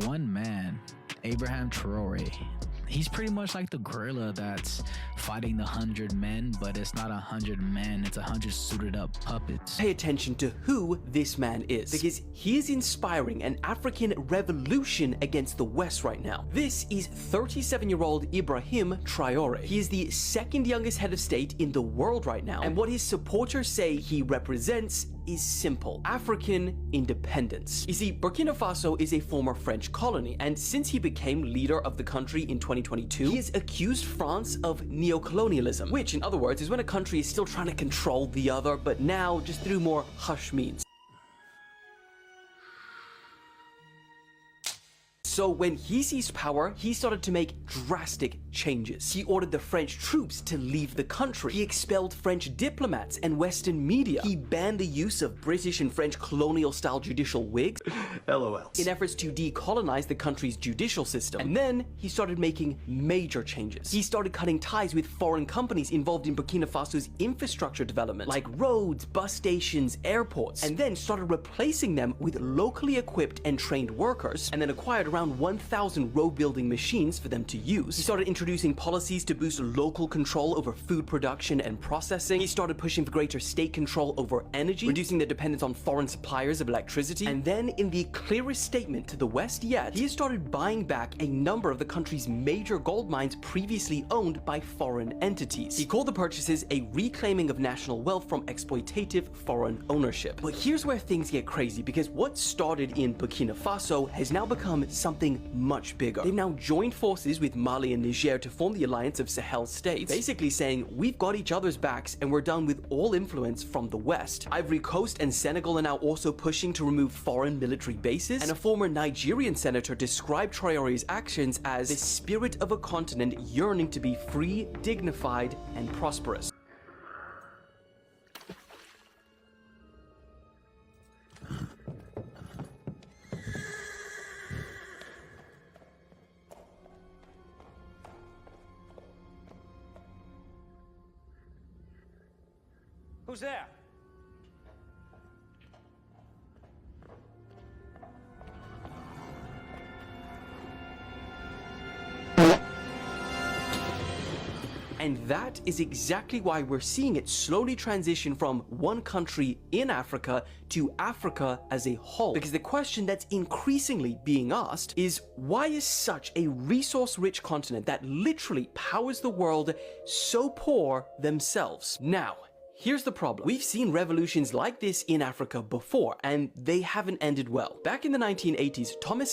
One man, Abraham Traore. He's pretty much like the gorilla that's fighting the 100 men, but it's not 100 men, it's 100 suited up puppets. Pay attention to who this man is, because he is inspiring an African revolution against the West right now. This is 37-year-old Ibrahim Traore. He is the second youngest head of state in the world right now, and what his supporters say he represents is simple: African independence. You see, Burkina Faso is a former French colony, and since he became leader of the country in 2022, he has accused France of neocolonialism, which in other words is when a country is still trying to control the other, but now just through more hush means. So when he seized power, he started to make drastic changes. He ordered the French troops to leave the country. He expelled French diplomats and Western media. He banned the use of British and French colonial-style judicial wigs, LOL, in efforts to decolonize the country's judicial system. And then he started making major changes. He started cutting ties with foreign companies involved in Burkina Faso's infrastructure development, like roads, bus stations, airports, and then started replacing them with locally equipped and trained workers, and then acquired around 1,000 road building machines for them to use. He started introducing policies to boost local control over food production and processing. He started pushing for greater state control over energy, reducing the dependence on foreign suppliers of electricity. And then, in the clearest statement to the West yet, he has started buying back a number of the country's major gold mines previously owned by foreign entities. He called the purchases a reclaiming of national wealth from exploitative foreign ownership. But here's where things get crazy, because what started in Burkina Faso has now become something much bigger. They've now joined forces with Mali and Niger to form the alliance of Sahel states, basically saying we've got each other's backs and we're done with all influence from the West. Ivory Coast and Senegal are now also pushing to remove foreign military bases, and a former Nigerian senator described Traore's actions as the spirit of a continent yearning to be free, dignified, and prosperous. Who's there? And that is exactly why we're seeing it slowly transition from one country in Africa to Africa as a whole. Because the question that's increasingly being asked is, why is such a resource-rich continent that literally powers the world so poor themselves? Now, here's the problem. We've seen revolutions like this in Africa before, and they haven't ended well. Back in the 1980s, Thomas